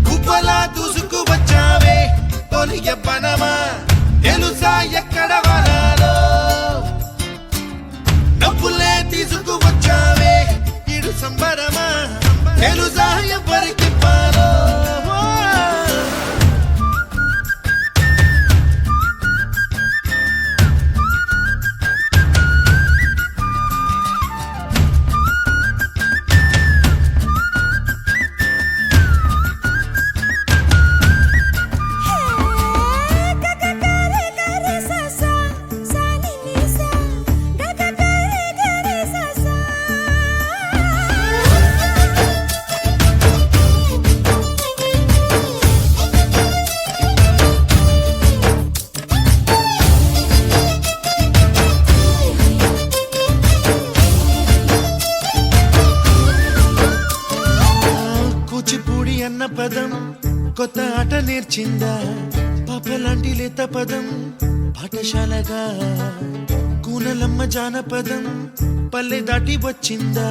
గుబ్బలా దూసుకు వచ్చావే తొలి ఎవ్వనమా తెలుసా ఎక్కడ వనాలో డబ్బులే తీసుకు వచ్చావే ఇడు సంబరమా తెలుసా ఎవరికి పాలో కూచిపూడి అన్న పదం కొత్త ఆట నేర్చిందా పాపలాంటి లేత పదం పాఠశాలగా కూనలమ్మ జానపదం పల్లె దాటి వచ్చిందా